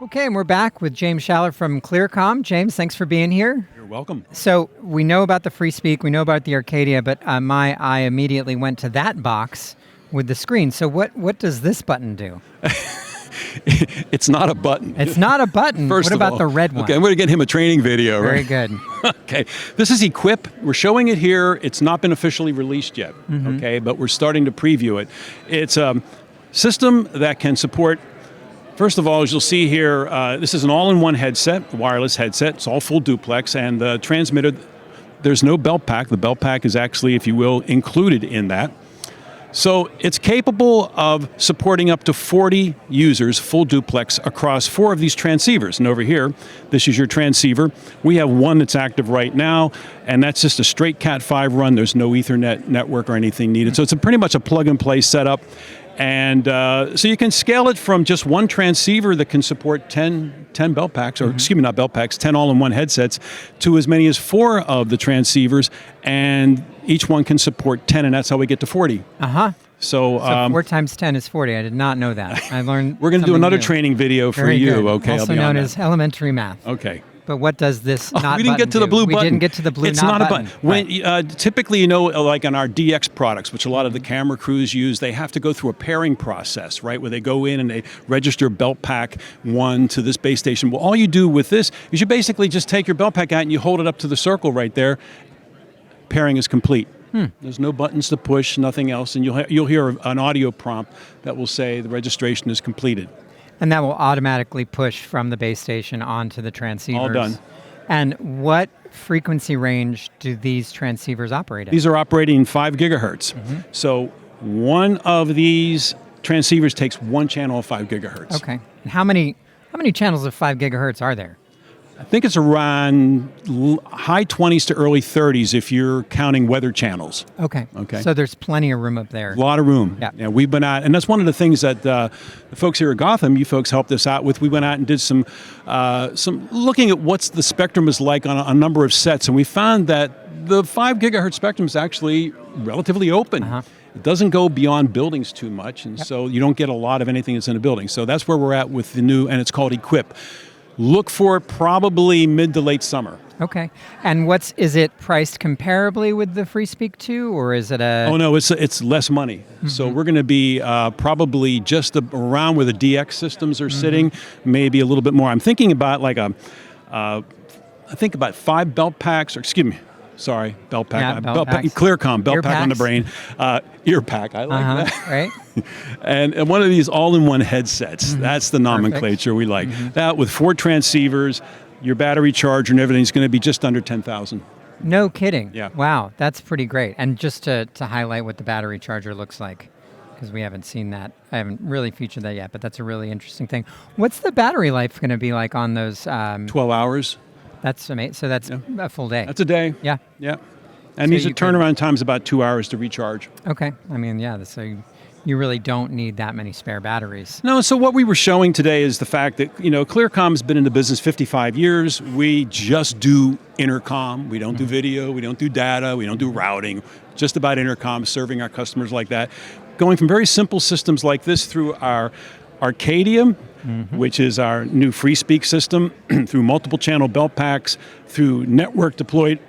Okay, and we're back with James Schaller from Clearcom. James, thanks for being here. You're welcome. So we know about the Free Speak, we know about the Arcadia, but my eye immediately went to that box with the screen. So what does this button do? It's not a button. It's not a button. First what of about all, the red one? Okay, I'm going to get him a training video. Very right? good. Okay, this is Equip. We're showing it here. It's not been officially released yet, okay, but we're starting to preview it. It's a system that can support. First of all, as you'll see here, this is an all-in-one headset, wireless headset. It's all full duplex, and the transmitter, there's no belt pack. The belt pack is actually, if you will, included in that. So it's capable of supporting up to 40 users, full duplex, across 4 of these transceivers. And over here, this is your transceiver. We have one that's active right now, and that's just a straight Cat5 run. There's no Ethernet network or anything needed. So it's pretty much a plug-and-play setup. And so you can scale it from just one transceiver that can support 10 belt packs, or excuse me, not belt packs, 10 all-in-one headsets, to as many as 4 of the transceivers, and each one can support 10, and that's how we get to 40. Uh-huh. So 4 times 10 is 40. I did not know that. I learned we're going to do another new. training video for Very you. good. Okay, Also I'll be known on as elementary math. that. Okay. But what does this not we didn't button get to the do? blue button. We didn't get to the blue It's not not a button. button. When, typically, you know, like on our DX products, which a lot of the camera crews use, they have to go through a pairing process, right, where they go in and they register belt pack 1 to this base station. Well, all you do with this is you basically just take your belt pack out and you hold it up to the circle right there. Pairing is complete. There's no buttons to push, nothing else, and you'll hear an audio prompt that will say the registration is completed. And that will automatically push from the base station onto the transceivers. All done. And what frequency range do these transceivers operate at? These are operating 5 gigahertz. So one of these transceivers takes one channel of 5 gigahertz. Okay. And how many channels of 5 gigahertz are there? I think it's around high 20s to early 30s if you're counting weather channels. Okay. Okay. So there's plenty of room up there. A lot of room. Yeah. We've been out, and that's one of the things that the folks here at Gotham, you folks helped us out with. We went out and did some looking at what's the spectrum is like on a number of sets, and we found that the 5 gigahertz spectrum is actually relatively open. It doesn't go beyond buildings too much, and so you don't get a lot of anything that's in a building. So that's where we're at with the new, and it's called Equip. Look for it probably mid to late summer. Okay. And is it priced comparably with the Free Speak 2, or is it a... Oh, no, it's less money. So we're going to be probably just around where the DX systems are sitting, maybe a little bit more. I'm thinking about like I think about 5 belt packs, or excuse me, sorry, belt pack. Yeah, belt packs. Clearcom, belt Ear pack on the packs. brain. Ear pack, I like that. Right? And one of these all-in-one headsets, that's the nomenclature we like. That with 4 transceivers, your battery charger and everything's going to be just under 10,000. No kidding. Yeah. Wow, that's pretty great. And just to highlight what the battery charger looks like, because we haven't seen that. I haven't really featured that yet, but that's a really interesting thing. What's the battery life going to be like on those? 12 hours. That's amazing. So that's a full day. That's a day. Yeah. Yeah. And So these turnaround time's about 2 hours to recharge. Okay. I mean, yeah, so you really don't need that many spare batteries. No, so what we were showing today is the fact that, you know, Clearcom's been in the business 55 years. We just do intercom. We don't do video. We don't do data. We don't do routing. Just about intercom, serving our customers like that. Going from very simple systems like this through our Arcadia, which is our new Free Speak system, through multiple channel belt packs, through network deployed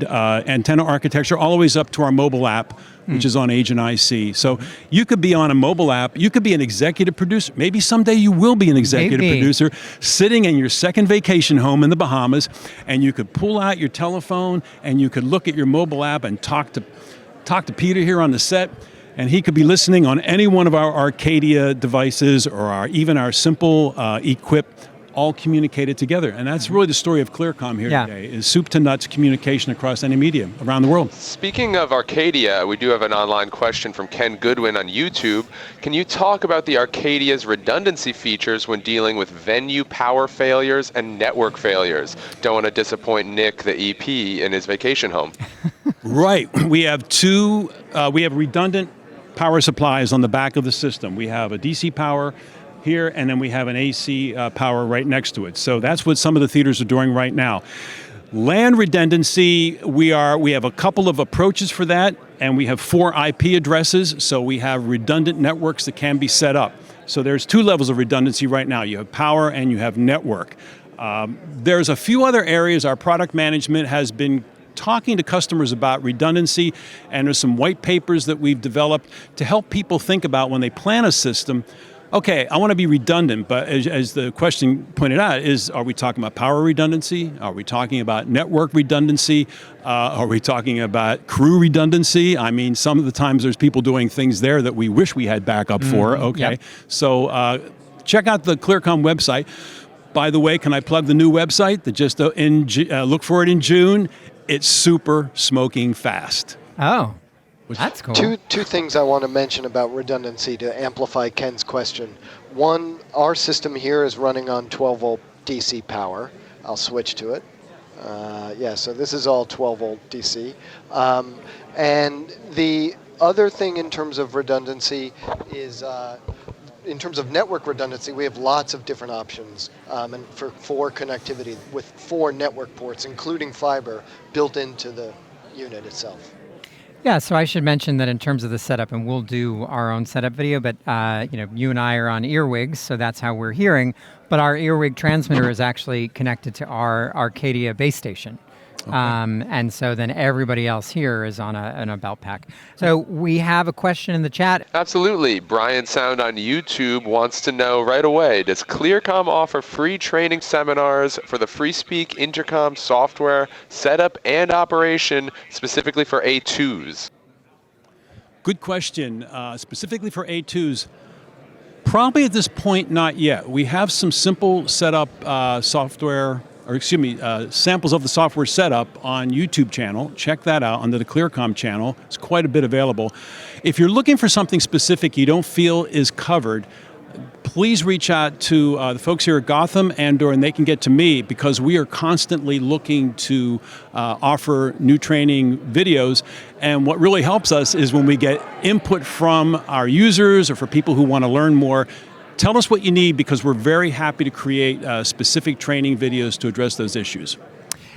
antenna architecture, all the way up to our mobile app, which is on Agent IC. So you could be on a mobile app, you could be an executive producer, maybe someday you will be an executive producer, sitting in your second vacation home in the Bahamas, and you could pull out your telephone and you could look at your mobile app and talk to Peter here on the set, and he could be listening on any one of our Arcadia devices or even our simple Equip, all communicated together. And that's really the story of Clearcom here today, is soup to nuts communication across any media around the world. Speaking of Arcadia, we do have an online question from Ken Goodwin on YouTube. Can you talk about the Arcadia's redundancy features when dealing with venue power failures and network failures? Don't want to disappoint Nick, the EP, in his vacation home. Right. We have we have redundant power supplies on the back of the system. We have a DC power here, and then we have an AC power right next to it. So that's what some of the theaters are doing right now. LAN redundancy, we have a couple of approaches for that, and we have 4 IP addresses, so we have redundant networks that can be set up. So there's two levels of redundancy right now. You have power and you have network. There's a few other areas our product management has been talking to customers about redundancy, and there's some white papers that we've developed to help people think about when they plan a system. Okay, I want to be redundant, but as the question pointed out, are we talking about power redundancy? Are we talking about network redundancy? Are we talking about crew redundancy? I mean, some of the times there's people doing things there that we wish we had backup for. Okay, yep. So check out the ClearCom website. By the way, can I plug the new website that just look for it in June? It's super smoking fast. Oh, that's cool. Two things I want to mention about redundancy to amplify Ken's question. One, our system here is running on 12-volt DC power. I'll switch to it. So this is all 12-volt DC. And the other thing in terms of redundancy is in terms of network redundancy, we have lots of different options and for connectivity with 4 network ports, including fiber, built into the unit itself. Yeah, so I should mention that in terms of the setup, and we'll do our own setup video, but you and I are on earwigs, so that's how we're hearing. But our earwig transmitter is actually connected to our Arcadia base station. Okay. And so then everybody else here is on a belt pack. So we have a question in the chat. Absolutely. Brian Sound on YouTube wants to know right away, does ClearCom offer free training seminars for the FreeSpeak Intercom software setup and operation specifically for A2s? Good question. Specifically for A2s, probably at this point, not yet. We have some simple setup samples of the software setup on YouTube channel. Check that out under the ClearCom channel. It's quite a bit available. If you're looking for something specific you don't feel is covered, please reach out to the folks here at Gotham and they can get to me, because we are constantly looking to offer new training videos. And what really helps us is when we get input from our users or for people who want to learn more. Tell us what you need, because we're very happy to create specific training videos to address those issues.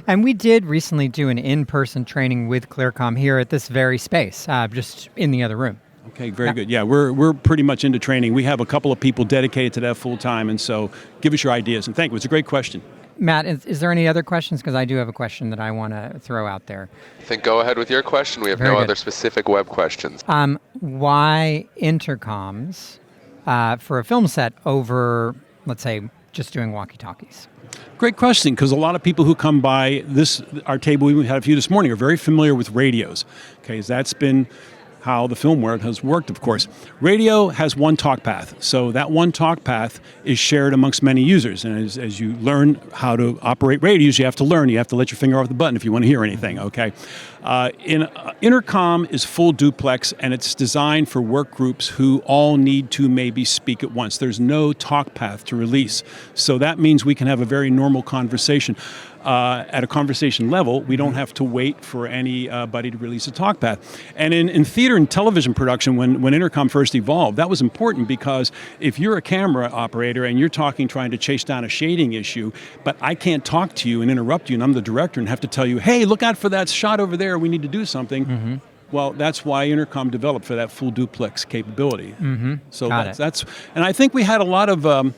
And we did recently do an in-person training with ClearCom here at this very space, just in the other room. Okay, very good. Yeah, we're pretty much into training. We have a couple of people dedicated to that full time, and so give us your ideas. And thank you. It's a great question. Matt, is there any other questions? Because I do have a question that I want to throw out there. I think go ahead with your question. We have no other specific web questions. Why Intercoms for a film set over, let's say, just doing walkie-talkies? Great question, because a lot of people who come by our table, we had a few this morning, are very familiar with radios. Okay, that's been how the film world has worked, of course. Radio has one talk path, so that one talk path is shared amongst many users. And as you learn how to operate radios, you have to let your finger off the button if you want to hear anything, okay? Intercom is full duplex, and it's designed for work groups who all need to maybe speak at once. There's no talk path to release, so that means we can have a very normal conversation. At a conversation level, we don't have to wait for anybody to release a talk path. And in theater and television production, when Intercom first evolved, that was important, because if you're a camera operator and you're trying to chase down a shading issue, but I can't talk to you and interrupt you, and I'm the director and have to tell you, hey, look out for that shot over there, we need to do something. Mm-hmm. Well, that's why Intercom developed for that full duplex capability. Mm-hmm. So that's, and I think we had a lot of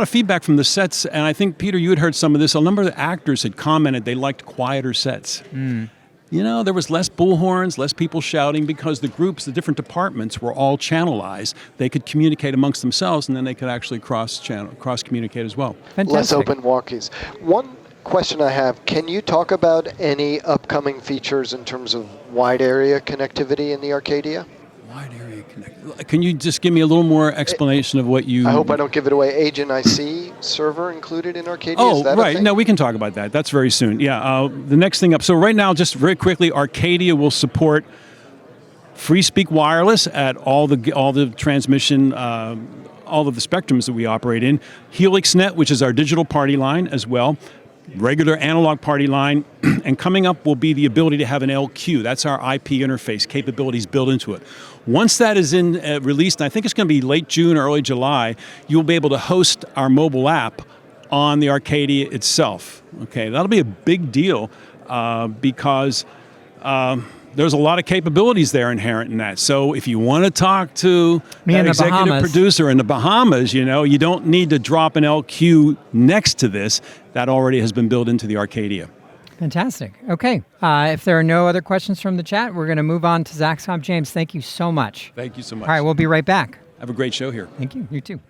feedback from the sets, and I think, Peter, you had heard some of this. A number of the actors had commented they liked quieter sets. Mm. There was less bullhorns, less people shouting, because the groups, the different departments were all channelized. They could communicate amongst themselves, and then they could actually cross-communicate as well. Fantastic. Less open walkies. One question I have, can you talk about any upcoming features in terms of wide area connectivity in the Arcadia? Wide area connect. Can you just give me a little more explanation of what you... I hope I don't give it away. Agent IC server included in Arcadia? Oh, is that right. a thing? No, we can talk about that. That's very soon. Yeah. The next thing up. So right now, just very quickly, Arcadia will support FreeSpeak Wireless at all the transmission, all of the spectrums that we operate in. HelixNet, which is our digital party line as well. Regular analog party line, and coming up will be the ability to have an LQ. That's our IP interface capabilities built into it. Once that is released, and I think it's going to be late June or early July, you'll be able to host our mobile app on the Arcadia itself. Okay, that'll be a big deal because there's a lot of capabilities there inherent in that. So if you want to talk to Me that in the executive Bahamas. producer in the Bahamas, you don't need to drop an LQ next to this. That already has been built into the Arcadia. Fantastic. Okay. If there are no other questions from the chat, we're going to move on to Zaxcom. James, thank you so much. Thank you so much. All right, we'll be right back. Have a great show here. Thank you. You too.